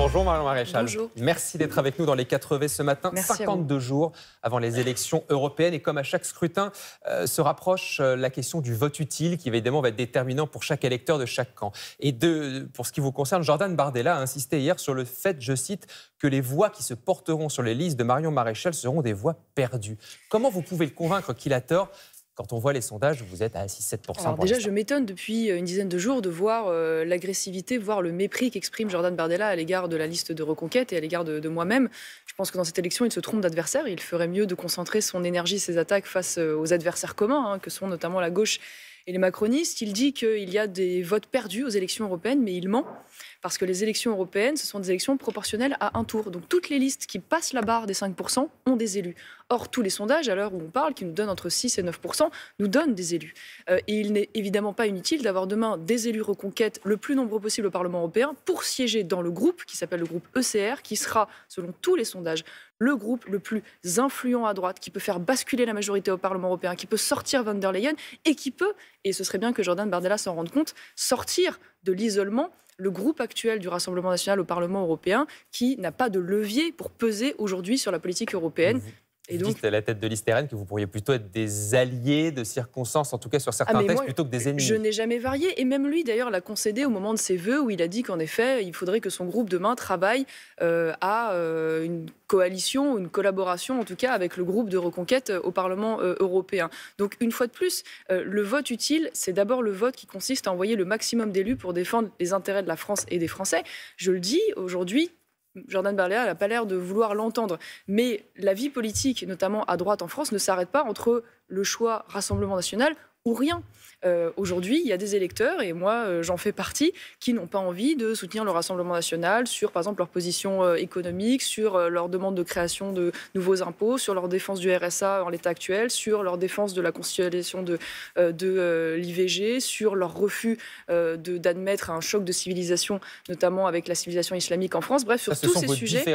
Bonjour Marion Maréchal. Bonjour. Merci d'être avec nous dans les 4V ce matin. Merci 52 jours avant les élections européennes. Et comme à chaque scrutin, se rapproche la question du vote utile qui évidemment va être déterminant pour chaque électeur de chaque camp. Et pour ce qui vous concerne, Jordan Bardella a insisté hier sur le fait, je cite, que les voix qui se porteront sur les listes de Marion Maréchal seront des voix perdues. Comment vous pouvez le convaincre qu'il a tort ? Quand on voit les sondages, vous êtes à 6-7%. Alors déjà, je m'étonne depuis une dizaine de jours de voir l'agressivité, voire le mépris qu'exprime Jordan Bardella à l'égard de la liste de Reconquête et à l'égard de moi-même. Je pense que dans cette élection, il se trompe d'adversaire. Il ferait mieux de concentrer son énergie, ses attaques face aux adversaires communs, que sont notamment la gauche et les macronistes. Il dit qu'il y a des votes perdus aux élections européennes, mais il ment. Parce que les élections européennes, ce sont des élections proportionnelles à un tour. Donc toutes les listes qui passent la barre des 5% ont des élus. Or, tous les sondages, à l'heure où on parle, qui nous donnent entre 6 et 9%, nous donnent des élus. Et il n'est évidemment pas inutile d'avoir demain des élus Reconquête le plus nombreux possible au Parlement européen pour siéger dans le groupe qui s'appelle le groupe ECR, qui sera, selon tous les sondages, le groupe le plus influent à droite, qui peut faire basculer la majorité au Parlement européen, qui peut sortir von der Leyen et qui peut, et ce serait bien que Jordan Bardella s'en rende compte, sortir de l'isolement le groupe actuel du Rassemblement national au Parlement européen qui n'a pas de levier pour peser aujourd'hui sur la politique européenne. Et donc, vous dites à la tête de liste RN que vous pourriez plutôt être des alliés de circonstances, en tout cas sur certains textes, plutôt que des ennemis. Je n'ai jamais varié. Et même lui, d'ailleurs, l'a concédé au moment de ses vœux, où il a dit qu'en effet, il faudrait que son groupe demain travaille à une coalition, une collaboration, en tout cas, avec le groupe de Reconquête au Parlement européen. Donc, une fois de plus, le vote utile, c'est d'abord le vote qui consiste à envoyer le maximum d'élus pour défendre les intérêts de la France et des Français. Je le dis, aujourd'hui, Jordan Bardella n'a pas l'air de vouloir l'entendre. Mais la vie politique, notamment à droite en France, ne s'arrête pas entre le choix Rassemblement national ou rien. Aujourd'hui, il y a des électeurs, et moi j'en fais partie, qui n'ont pas envie de soutenir le Rassemblement national sur, par exemple, leur position économique, sur leur demande de création de nouveaux impôts, sur leur défense du RSA en l'état actuel, sur leur défense de la constitutionnalisation de l'IVG, sur leur refus d'admettre un choc de civilisation, notamment avec la civilisation islamique en France. Bref, sur tous ces sujets,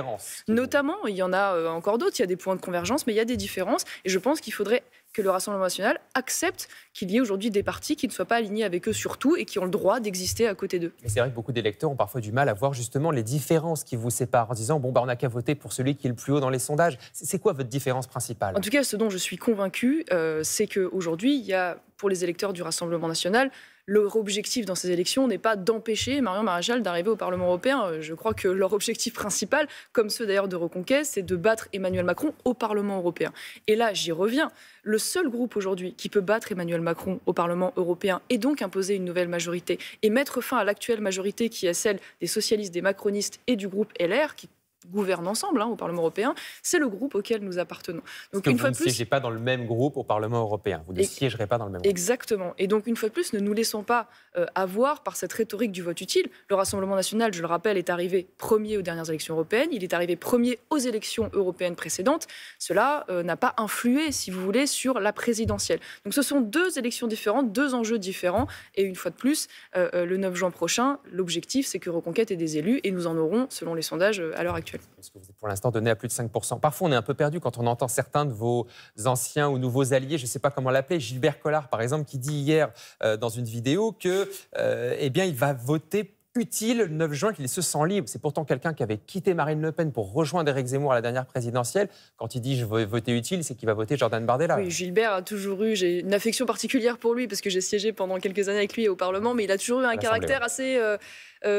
notamment, il y en a encore d'autres, il y a des points de convergence, mais il y a des différences, et je pense qu'il faudrait que le Rassemblement national accepte qu'il y ait aujourd'hui des partis qui ne soient pas alignés avec eux sur tout et qui ont le droit d'exister à côté d'eux. Mais c'est vrai que beaucoup d'électeurs ont parfois du mal à voir justement les différences qui vous séparent en disant bon, on n'a qu'à voter pour celui qui est le plus haut dans les sondages. C'est quoi votre différence principale ? En tout cas, ce dont je suis convaincue, c'est qu'aujourd'hui, il y a pour les électeurs du Rassemblement national, leur objectif dans ces élections n'est pas d'empêcher Marion Maréchal d'arriver au Parlement européen. Je crois que leur objectif principal, comme ceux d'ailleurs de Reconquête, c'est de battre Emmanuel Macron au Parlement européen. Et là, j'y reviens. Le seul groupe aujourd'hui qui peut battre Emmanuel Macron au Parlement européen et donc imposer une nouvelle majorité et mettre fin à l'actuelle majorité qui est celle des socialistes, des macronistes et du groupe LR, qui gouvernent ensemble au Parlement européen, c'est le groupe auquel nous appartenons. Donc, une fois de plus, vous ne siégez pas dans le même groupe au Parlement européen. Vous ne siégerez pas dans le même groupe. Exactement. Et donc, une fois de plus, ne nous laissons pas avoir par cette rhétorique du vote utile. Le Rassemblement national, je le rappelle, est arrivé premier aux dernières élections européennes. Il est arrivé premier aux élections européennes précédentes. Cela n'a pas influé, si vous voulez, sur la présidentielle. Donc, ce sont deux élections différentes, deux enjeux différents. Et une fois de plus, le 9 juin prochain, l'objectif, c'est que Reconquête ait des élus. Et nous en aurons, selon les sondages, à l'heure actuelle. Parce que vous êtes pour l'instant donné à plus de 5%. Parfois, on est un peu perdu quand on entend certains de vos anciens ou nouveaux alliés, je ne sais pas comment l'appeler, Gilbert Collard, par exemple, qui dit hier dans une vidéo que, il va voter utile le 9 juin, qu'il se sent libre. C'est pourtant quelqu'un qui avait quitté Marine Le Pen pour rejoindre Éric Zemmour à la dernière présidentielle. Quand il dit je veux voter utile, c'est qu'il va voter Jordan Bardella. Oui, Gilbert a toujours eu, j'ai une affection particulière pour lui parce que j'ai siégé pendant quelques années avec lui au Parlement, mais il a toujours eu un caractère assez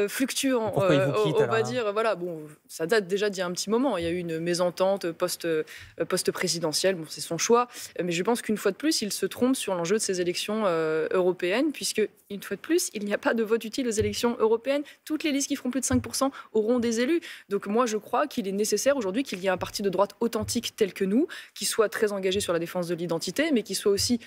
fluctuant. Pourquoi il vous quitte, on va dire, voilà, bon, ça date déjà d'il y a un petit moment. Il y a eu une mésentente post-présidentielle, bon, c'est son choix, mais je pense qu'une fois de plus, il se trompe sur l'enjeu de ces élections européennes, puisque une fois de plus, il n'y a pas de vote utile aux élections européennes. Toutes les listes qui feront plus de 5% auront des élus. Donc moi, je crois qu'il est nécessaire aujourd'hui qu'il y ait un parti de droite authentique tel que nous, qui soit très engagé sur la défense de l'identité, mais qui soit aussi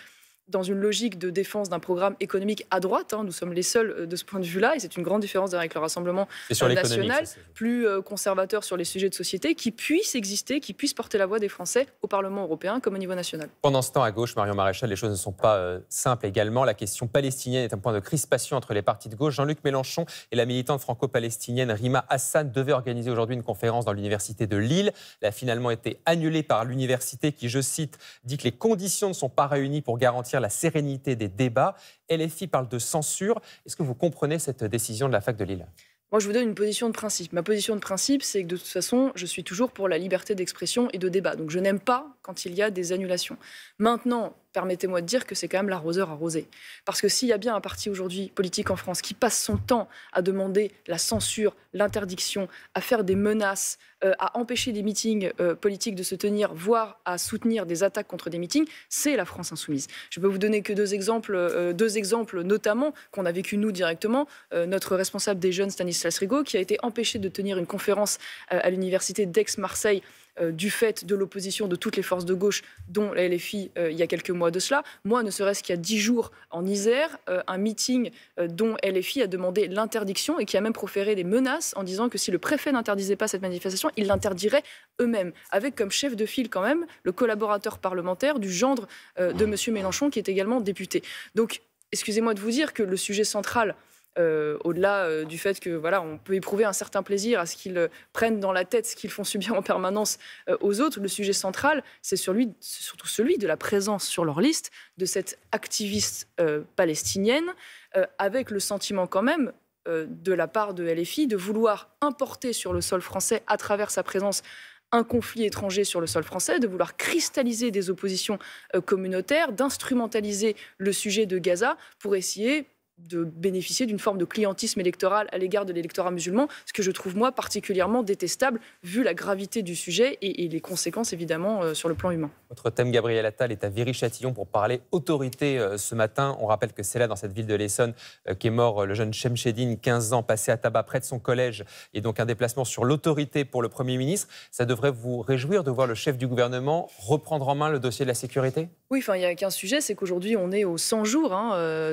dans une logique de défense d'un programme économique à droite. Nous sommes les seuls de ce point de vue-là, et c'est une grande différence avec le Rassemblement national, plus conservateur sur les sujets de société, qui puisse exister, qui puisse porter la voix des Français au Parlement européen comme au niveau national. Pendant ce temps, à gauche, Marion Maréchal, les choses ne sont pas simples également. La question palestinienne est un point de crispation entre les partis de gauche. Jean-Luc Mélenchon et la militante franco-palestinienne Rima Hassan devaient organiser aujourd'hui une conférence dans l'université de Lille. Elle a finalement été annulée par l'université qui, je cite, dit que les conditions ne sont pas réunies pour garantir la sérénité des débats. LFI parle de censure. Est-ce que vous comprenez cette décision de la fac de Lille ? Moi, je vous donne une position de principe. Ma position de principe, c'est que de toute façon, je suis toujours pour la liberté d'expression et de débat. Donc, je n'aime pas quand il y a des annulations. Maintenant, permettez-moi de dire que c'est quand même l'arroseur arrosé. Parce que s'il y a bien un parti aujourd'hui politique en France qui passe son temps à demander la censure, l'interdiction, à faire des menaces, à empêcher des meetings politiques de se tenir, voire à soutenir des attaques contre des meetings, c'est la France insoumise. Je peux vous donner que deux exemples notamment qu'on a vécu nous directement. Notre responsable des jeunes, Stanislas Rigaud, qui a été empêché de tenir une conférence à l'université d'Aix-Marseille du fait de l'opposition de toutes les forces de gauche, dont la LFI, il y a quelques mois de cela. Moi, ne serait-ce qu'il y a 10 jours en Isère, un meeting dont LFI a demandé l'interdiction et qui a même proféré des menaces en disant que si le préfet n'interdisait pas cette manifestation, ils l'interdiraient eux-mêmes, avec comme chef de file quand même le collaborateur parlementaire du gendre de M. Mélenchon, qui est également député. Donc, excusez-moi de vous dire que le sujet central, au-delà du fait que voilà, on peut éprouver un certain plaisir à ce qu'ils prennent dans la tête ce qu'ils font subir en permanence aux autres, le sujet central, c'est surtout celui de la présence sur leur liste de cette activiste palestinienne, avec le sentiment quand même de la part de LFI de vouloir importer sur le sol français, à travers sa présence, un conflit étranger sur le sol français, de vouloir cristalliser des oppositions communautaires, d'instrumentaliser le sujet de Gaza pour essayer de bénéficier d'une forme de clientisme électoral à l'égard de l'électorat musulman, ce que je trouve, moi, particulièrement détestable, vu la gravité du sujet et les conséquences, évidemment, sur le plan humain. Votre thème, Gabriel Attal, est à Viry-Châtillon pour parler autorité ce matin. On rappelle que c'est là, dans cette ville de l'Essonne, qu'est mort le jeune Chemcheddine, 15 ans, passé à tabac près de son collège, et donc un déplacement sur l'autorité pour le Premier ministre. Ça devrait vous réjouir de voir le chef du gouvernement reprendre en main le dossier de la sécurité ? Oui, il n'y a qu'un sujet, c'est qu'aujourd'hui, on est aux 100 jours,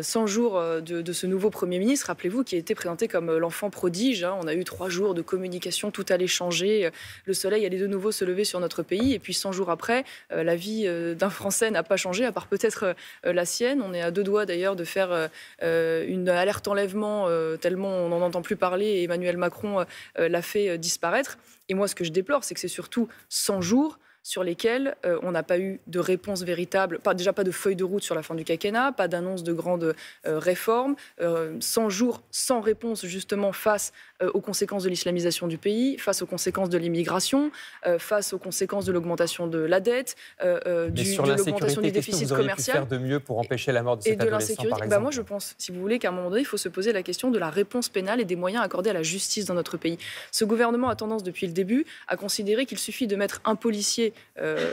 100 jours de ce nouveau Premier ministre, rappelez-vous, qui a été présenté comme l'enfant prodige. On a eu 3 jours de communication, tout allait changer, le soleil allait de nouveau se lever sur notre pays, et puis 100 jours après, la vie d'un Français n'a pas changé, à part peut-être la sienne. On est à 2 doigts d'ailleurs de faire une alerte enlèvement, tellement on n'en entend plus parler, et Emmanuel Macron l'a fait disparaître. Et moi, ce que je déplore, c'est que c'est surtout 100 jours sur lesquels on n'a pas eu de réponse véritable, déjà pas de feuille de route sur la fin du quinquennat, pas d'annonce de grandes réformes, 100 jours sans réponse justement face aux conséquences de l'islamisation du pays, face aux conséquences de l'immigration, face aux conséquences de l'augmentation de la dette, de l'augmentation du déficit commercial. Faire de mieux pour empêcher la mort de cet adolescent, par exemple. Moi, je pense, si vous voulez, qu'à un moment donné, il faut se poser la question de la réponse pénale et des moyens accordés à la justice dans notre pays. Ce gouvernement a tendance, depuis le début, à considérer qu'il suffit de mettre un policier,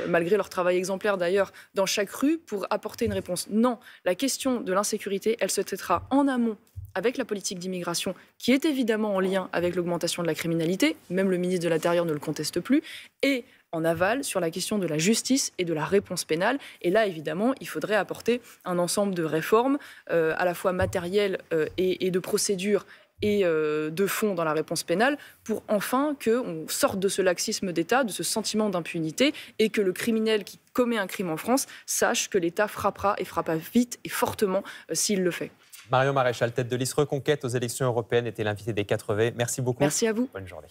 malgré leur travail exemplaire d'ailleurs, dans chaque rue pour apporter une réponse. Non, la question de l'insécurité, elle se traitera en amont avec la politique d'immigration, qui est évidemment en lien avec l'augmentation de la criminalité, même le ministre de l'Intérieur ne le conteste plus, et en aval sur la question de la justice et de la réponse pénale. Et là, évidemment, il faudrait apporter un ensemble de réformes, à la fois matérielles et de procédures, et de fond dans la réponse pénale, pour enfin qu'on sorte de ce laxisme d'État, de ce sentiment d'impunité, et que le criminel qui commet un crime en France sache que l'État frappera, et frappera vite et fortement s'il le fait. Marion Maréchal, tête de liste Reconquête aux élections européennes, était l'invité des 4V. Merci beaucoup. Merci à vous. Bonne journée.